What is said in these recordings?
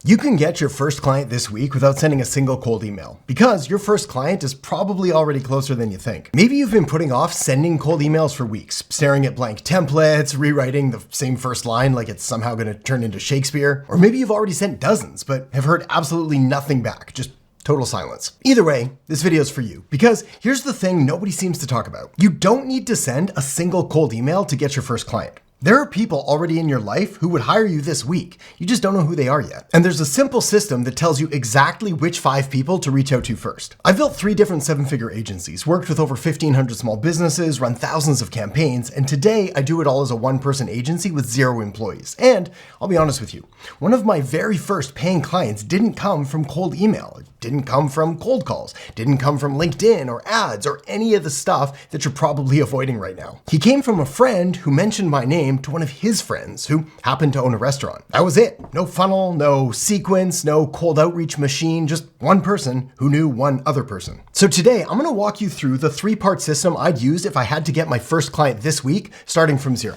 You can get your first client this week without sending a single cold email, because your first client is probably already closer than you think. Maybe you've been putting off sending cold emails for weeks, staring at blank templates, rewriting the same first line like it's somehow going to turn into Shakespeare. Or maybe you've already sent dozens, but have heard absolutely nothing back, just total silence. Either way, this video is for you, because here's the thing nobody seems to talk about. You don't need to send a single cold email to get your first client. There are people already in your life who would hire you this week. You just don't know who they are yet. And there's a simple system that tells you exactly which 5 people to reach out to first. I've built 3 different 7-figure agencies, worked with over 1,500 small businesses, run thousands of campaigns, and today I do it all as a 1-person agency with 0 employees. And I'll be honest with you, one of my very first paying clients didn't come from cold email. It didn't come from cold calls, didn't come from LinkedIn or ads or any of the stuff that you're probably avoiding right now. He came from a friend who mentioned my name to one of his friends who happened to own a restaurant. That was it. No funnel, no sequence, no cold outreach machine, just one person who knew one other person. So today I'm gonna walk you through the 3-part system I'd use if I had to get my first client this week, starting from 0.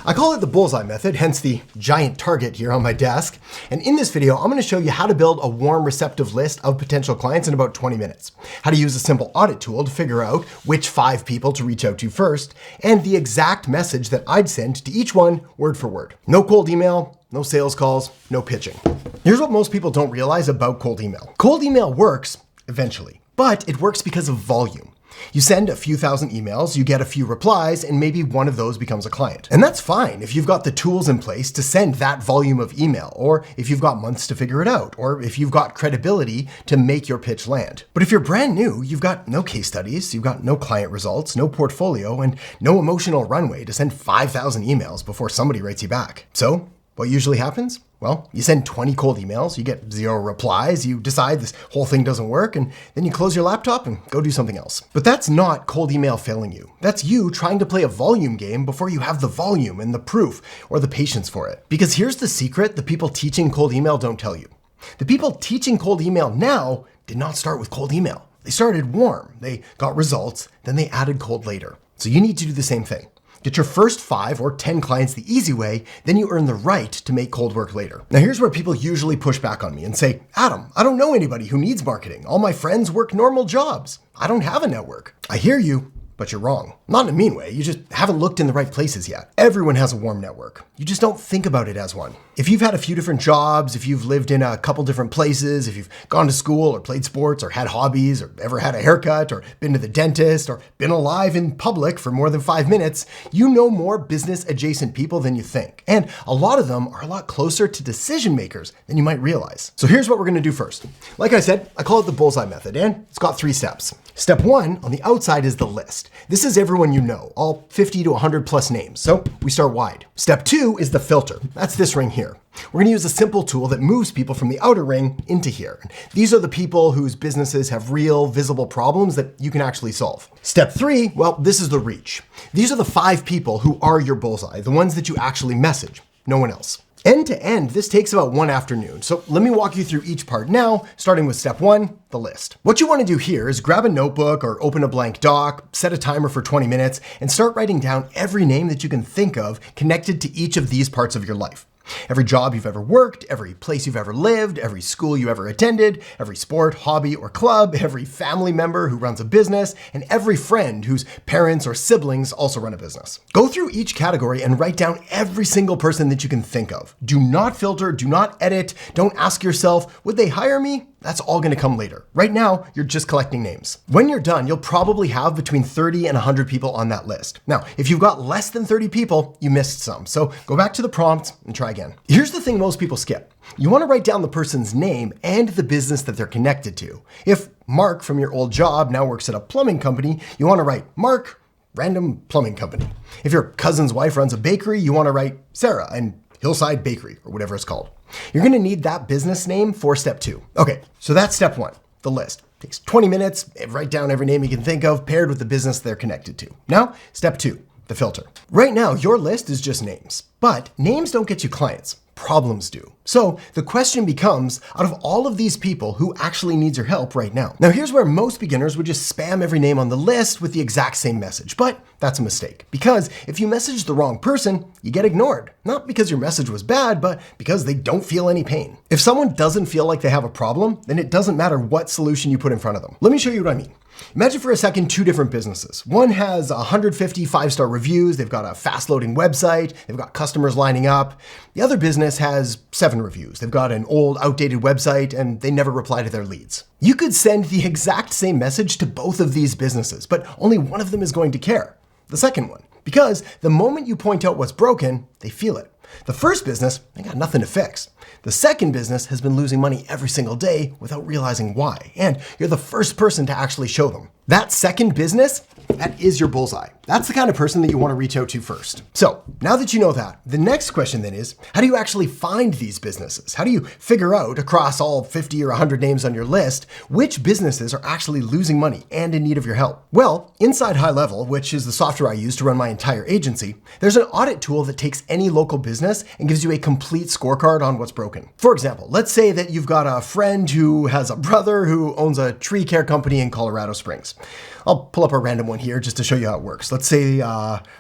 I call it the Bullseye Method, hence the giant target here on my desk. And in this video, I'm going to show you how to build a warm, receptive list of potential clients in about 20 minutes, how to use a simple audit tool to figure out which 5 people to reach out to first, and the exact message that I'd send to each one word for word. No cold email, no sales calls, no pitching. Here's what most people don't realize about cold email. Cold email works eventually, but it works because of volume. You send a few thousand emails, you get a few replies, and maybe one of those becomes a client. And that's fine if you've got the tools in place to send that volume of email, or if you've got months to figure it out, or if you've got credibility to make your pitch land. But if you're brand new, you've got no case studies, you've got no client results, no portfolio, and no emotional runway to send 5,000 emails before somebody writes you back. So what usually happens? Well, you send 20 cold emails, you get 0 replies, you decide this whole thing doesn't work, and then you close your laptop and go do something else. But that's not cold email failing you. That's you trying to play a volume game before you have the volume and the proof or the patience for it. Because here's the secret the people teaching cold email don't tell you. The people teaching cold email now did not start with cold email. They started warm, they got results, then they added cold later. So you need to do the same thing. Get your first 5 or 10 clients the easy way, then you earn the right to make cold work later. Now here's where people usually push back on me and say, Adam, I don't know anybody who needs marketing. All my friends work normal jobs. I don't have a network. I hear you, but you're wrong. Not in a mean way, you just haven't looked in the right places yet. Everyone has a warm network. You just don't think about it as one. If you've had a few different jobs, if you've lived in a couple different places, if you've gone to school or played sports or had hobbies or ever had a haircut or been to the dentist or been alive in public for more than 5 minutes, you know more business adjacent people than you think. And a lot of them are a lot closer to decision makers than you might realize. So here's what we're gonna do first. Like I said, I call it the Bullseye Method, and it's got 3 steps. Step 1 on the outside is the list. This is everyone you know, all 50 to 100 plus names. So we start wide. Step 2 is the filter. That's this ring here. We're gonna use a simple tool that moves people from the outer ring into here. These are the people whose businesses have real, visible problems that you can actually solve. Step 3, well, this is the reach. These are the 5 people who are your bullseye, the ones that you actually message, no one else. End to end, this takes about 1 afternoon. So let me walk you through each part now, starting with step 1, the list. What you want to do here is grab a notebook or open a blank doc, set a timer for 20 minutes, and start writing down every name that you can think of connected to each of these parts of your life. Every job you've ever worked, every place you've ever lived, every school you ever attended, every sport, hobby, or club, every family member who runs a business, and every friend whose parents or siblings also run a business. Go through each category and write down every single person that you can think of. Do not filter, do not edit, don't ask yourself, would they hire me? That's all gonna come later. Right now, you're just collecting names. When you're done, you'll probably have between 30 and 100 people on that list. Now, if you've got less than 30 people, you missed some. So go back to the prompt and try again. Here's the thing most people skip. You wanna write down the person's name and the business that they're connected to. If Mark from your old job now works at a plumbing company, you wanna write Mark, random plumbing company. If your cousin's wife runs a bakery, you wanna write Sarah and Hillside Bakery, or whatever it's called. You're gonna need that business name for step 2. Okay, so that's step 1, the list. Takes 20 minutes, write down every name you can think of, paired with the business they're connected to. Now, step 2, the filter. Right now, your list is just names, but names don't get you clients. problems do. So the question becomes, out of all of these people, who actually needs your help right now? Now here's where most beginners would just spam every name on the list with the exact same message, but that's a mistake. Because if you message the wrong person, you get ignored. Not because your message was bad, but because they don't feel any pain. If someone doesn't feel like they have a problem, then it doesn't matter what solution you put in front of them. Let me show you what I mean. Imagine for a second two different businesses. One has 150 5-star reviews, they've got a fast-loading website, they've got customers lining up. The other business has 7 reviews. They've got an old, outdated website, and they never reply to their leads. You could send the exact same message to both of these businesses, but only one of them is going to care. The second one. Because the moment you point out what's broken, they feel it. The first business, they got nothing to fix. The second business has been losing money every single day without realizing why. And you're the first person to actually show them. That second business, that is your bullseye. That's the kind of person that you want to reach out to first. So now that you know that, the next question then is, how do you actually find these businesses? How do you figure out across all 50 or 100 names on your list, which businesses are actually losing money and in need of your help? Well, inside High Level, which is the software I use to run my entire agency, there's an audit tool that takes any local business and gives you a complete scorecard on what's broken. For example, let's say that you've got a friend who has a brother who owns a tree care company in Colorado Springs. I'll pull up a random one here just to show you how it works. Let's say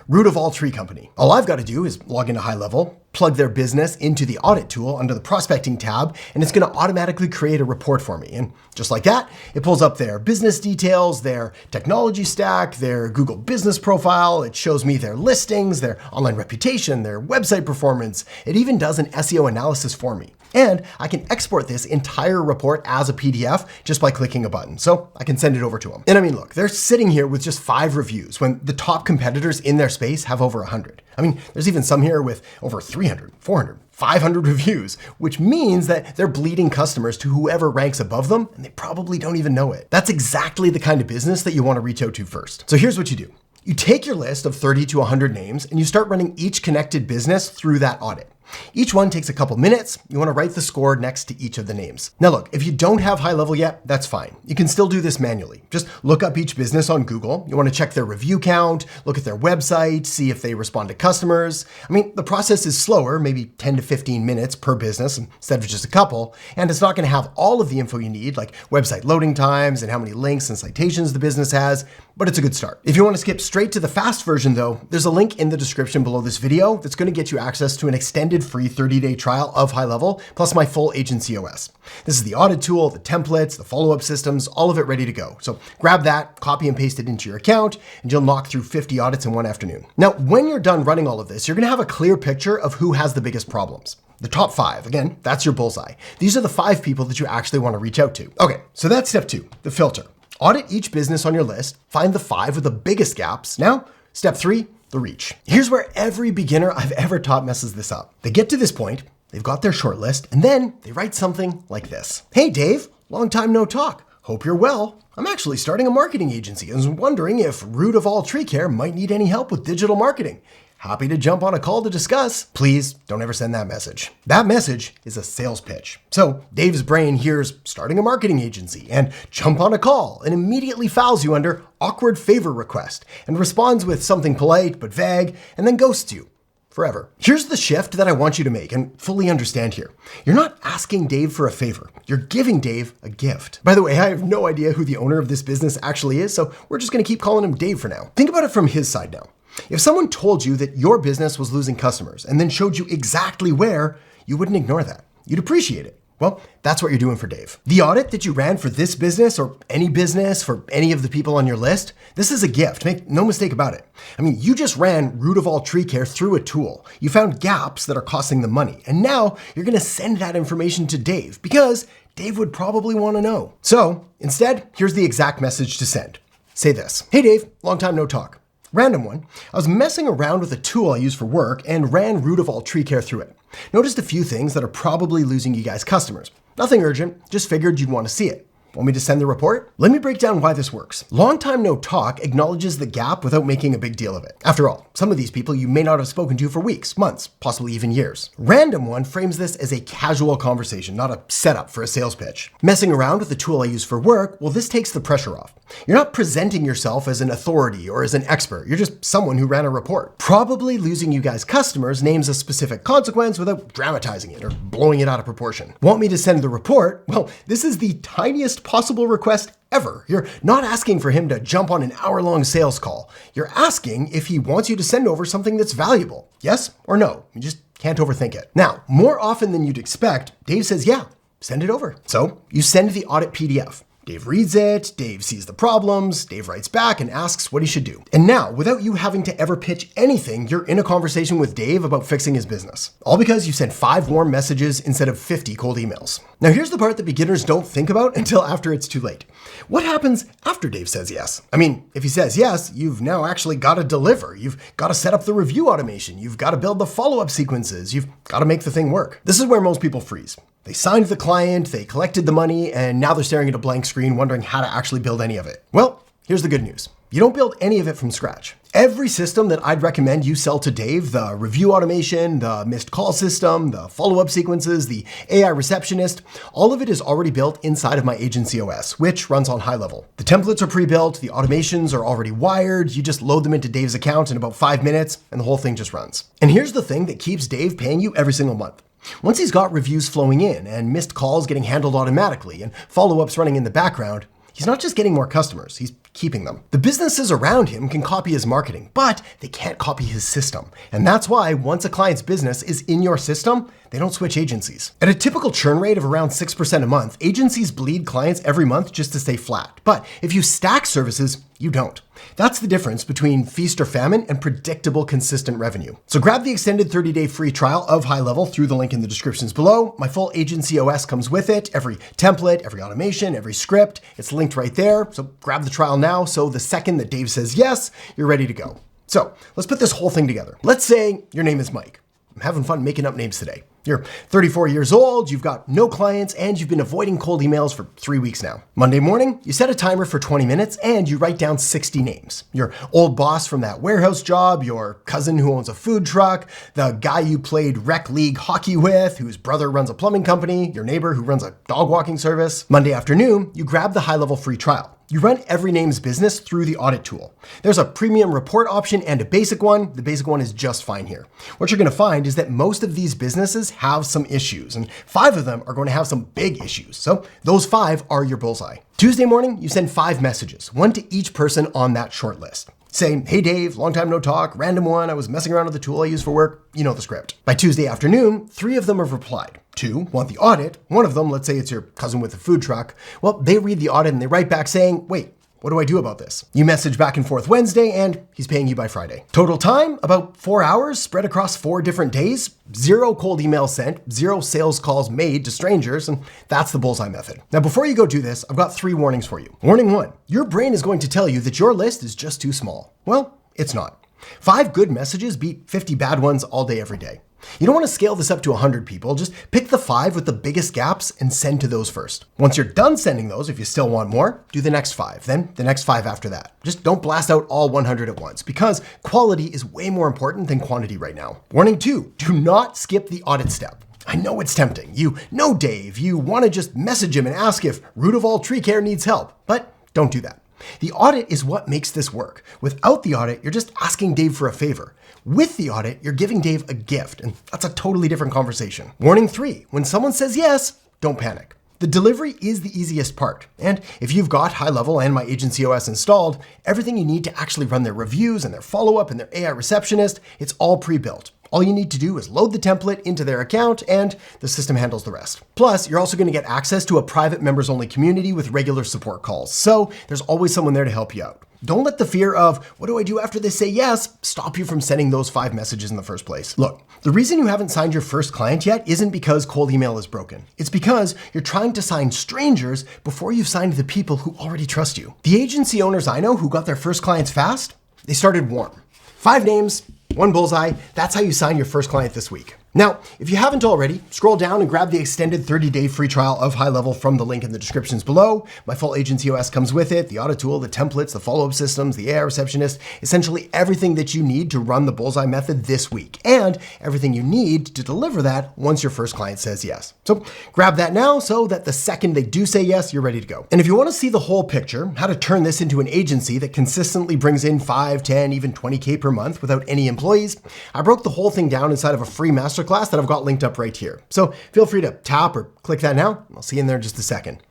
Root of All Tree Company. All I've got to do is log into High Level, plug their business into the audit tool under the prospecting tab, and it's going to automatically create a report for me. And just like that, it pulls up their business details, their technology stack, their Google business profile. It shows me their listings, their online reputation, their website performance. It even does an SEO analysis for me. And I can export this entire report as a PDF just by clicking a button. So I can send it over to them. And I mean, look, they're sitting here with just 5 reviews when the top competitors in their space have over 100. I mean, there's even some here with over 300, 400, 500 reviews, which means that they're bleeding customers to whoever ranks above them, and they probably don't even know it. That's exactly the kind of business that you want to reach out to first. So here's what you do. You take your list of 30 to 100 names and you start running each connected business through that audit. Each one takes a couple minutes. You want to write the score next to each of the names. Now look, if you don't have High Level yet, that's fine. You can still do this manually. Just look up each business on Google. You want to check their review count, look at their website, see if they respond to customers. I mean, the process is slower, maybe 10 to 15 minutes per business instead of just a couple, and it's not going to have all of the info you need, like website loading times and how many links and citations the business has, but it's a good start. If you want to skip straight to the fast version though, there's a link in the description below this video that's going to get you access to an extended free 30-day trial of High Level, plus my full agency OS. This is the audit tool, the templates, the follow-up systems, all of it ready to go. So grab that, copy and paste it into your account, and you'll knock through 50 audits in one afternoon. Now, when you're done running all of this, you're going to have a clear picture of who has the biggest problems. The top 5, again, that's your bullseye. These are the 5 people that you actually want to reach out to. Okay, so that's step 2, the filter. Audit each business on your list, find the 5 with the biggest gaps. Now, step 3, the reach. Here's where every beginner I've ever taught messes this up. They get to this point, they've got their short list, and then they write something like this. Hey Dave, long time no talk. Hope you're well. I'm actually starting a marketing agency and was wondering if Root of All Tree Care might need any help with digital marketing. Happy to jump on a call to discuss. Please don't ever send that message. That message is a sales pitch. So Dave's brain hears starting a marketing agency and jump on a call and immediately files you under awkward favor request and responds with something polite but vague and then ghosts you forever. Here's the shift that I want you to make and fully understand here. You're not asking Dave for a favor. You're giving Dave a gift. By the way, I have no idea who the owner of this business actually is, so we're just going to keep calling him Dave for now. Think about it from his side now. If someone told you that your business was losing customers and then showed you exactly where, you wouldn't ignore that. You'd appreciate it. Well, that's what you're doing for Dave. The audit that you ran for this business or any business for any of the people on your list, this is a gift. Make no mistake about it. I mean, you just ran Root of All Tree Care through a tool. You found gaps that are costing them money. And now you're going to send that information to Dave because Dave would probably want to know. So instead, here's the exact message to send. Say this. Hey Dave, long time no talk. Random one. I was messing around with a tool I use for work and ran Root of All Tree Care through it. Noticed a few things that are probably losing you guys customers. Nothing urgent, just figured you'd want to see it. Want me to send the report? Let me break down why this works. Long time no talk acknowledges the gap without making a big deal of it. After all, some of these people you may not have spoken to for weeks, months, possibly even years. Random One frames this as a casual conversation, not a setup for a sales pitch. Messing around with the tool I use for work, well, this takes the pressure off. You're not presenting yourself as an authority or as an expert. You're just someone who ran a report. Probably losing you guys customers names a specific consequence without dramatizing it or blowing it out of proportion. Want me to send the report? Well, this is the tiniest possible request ever. You're not asking for him to jump on an hour-long sales call. You're asking if he wants you to send over something that's valuable. Yes or no? You just can't overthink it. Now, more often than you'd expect, Dave says, yeah, send it over. So you send the audit PDF. Dave reads it, Dave sees the problems, Dave writes back and asks what he should do. And now, without you having to ever pitch anything, you're in a conversation with Dave about fixing his business. All because you sent 5 warm messages instead of 50 cold emails. Now here's the part that beginners don't think about until after it's too late. What happens after Dave says yes? I mean, if he says yes, you've now actually got to deliver. You've got to set up the review automation. You've got to build the follow-up sequences. You've got to make the thing work. This is where most people freeze. They signed the client, they collected the money, and now they're staring at a blank screen wondering how to actually build any of it. Well, here's the good news. You don't build any of it from scratch. Every system that I'd recommend you sell to Dave, the review automation, the missed call system, the follow-up sequences, the AI receptionist, all of it is already built inside of my agency OS, which runs on high level. The templates are pre-built, the automations are already wired, you just load them into Dave's account in about 5 minutes, and the whole thing just runs. And here's the thing that keeps Dave paying you every single month. Once he's got reviews flowing in and missed calls getting handled automatically and follow-ups running in the background, he's not just getting more customers, he's keeping them. The businesses around him can copy his marketing, but they can't copy his system. And that's why once a client's business is in your system, they don't switch agencies. At a typical churn rate of around 6% a month, agencies bleed clients every month just to stay flat. But if you stack services, you don't. That's the difference between feast or famine and predictable, consistent revenue. So grab the extended 30-day free trial of High Level through the link in the descriptions below. My full agency OS comes with it. Every template, every automation, every script, it's linked right there. So grab the trial now. So the second that Dave says yes, you're ready to go. So let's put this whole thing together. Let's say your name is Mike. I'm having fun making up names today. You're 34 years old, you've got no clients, and you've been avoiding cold emails for 3 weeks now. Monday morning, you set a timer for 20 minutes and you write down 60 names. Your old boss from that warehouse job, your cousin who owns a food truck, the guy you played rec league hockey with, whose brother runs a plumbing company, your neighbor who runs a dog walking service. Monday afternoon, you grab the High Level free trial. You run every name's business through the audit tool. There's a premium report option and a basic one. The basic one is just fine here. What you're gonna find is that most of these businesses have some issues, and 5 of them are going to have some big issues. So those 5 are your bullseye. Tuesday morning, you send 5 messages, 1 to each person on that short list. Saying, hey Dave, long time no talk, random one, I was messing around with the tool I use for work, you know the script. By Tuesday afternoon, 3 of them have replied. 2 want the audit. 1 of them, let's say it's your cousin with a food truck, well, they read the audit and they write back saying, wait, what do I do about this? You message back and forth Wednesday and he's paying you by Friday. Total time, about 4 hours spread across 4 different days, 0 cold emails sent, 0 sales calls made to strangers, and that's the Bullseye Method. Now, before you go do this, I've got 3 warnings for you. Warning 1, your brain is going to tell you that your list is just too small. Well, it's not. 5 good messages beat 50 bad ones all day, every day. You don't want to scale this up to 100 people, just pick the 5 with the biggest gaps and send to those first. Once you're done sending those, if you still want more, do the next 5, then the next 5 after that. Just don't blast out all 100 at once, because quality is way more important than quantity right now. Warning 2, do not skip the audit step. I know it's tempting. You know Dave, you want to just message him and ask if root of all tree care needs help, but don't do that. The audit is what makes this work. Without the audit, you're just asking Dave for a favor. With the audit, you're giving Dave a gift, and that's a totally different conversation. Warning 3, when someone says yes, don't panic. The delivery is the easiest part, and if you've got High Level and my agency OS installed, everything you need to actually run their reviews and their follow-up and their AI receptionist, it's all pre-built. All you need to do is load the template into their account and the system handles the rest. Plus, you're also going to get access to a private members-only community with regular support calls, so there's always someone there to help you out. Don't let the fear of, what do I do after they say yes, stop you from sending those 5 messages in the first place. Look, the reason you haven't signed your first client yet isn't because cold email is broken. It's because you're trying to sign strangers before you've signed the people who already trust you. The agency owners I know who got their first clients fast, they started warm. 5 names, 1 bullseye, that's how you sign your first client this week. Now, if you haven't already, scroll down and grab the extended 30-day free trial of High Level from the link in the descriptions below. My full agency OS comes with it, the audit tool, the templates, the follow-up systems, the AI receptionist, essentially everything that you need to run the Bullseye method this week, and everything you need to deliver that once your first client says yes. So grab that now so that the second they do say yes, you're ready to go. And if you want to see the whole picture, how to turn this into an agency that consistently brings in 5, 10, even 20K per month without any employees, I broke the whole thing down inside of a free masterclass that I've got linked up right here. So feel free to tap or click that now. I'll see you in there in just a second.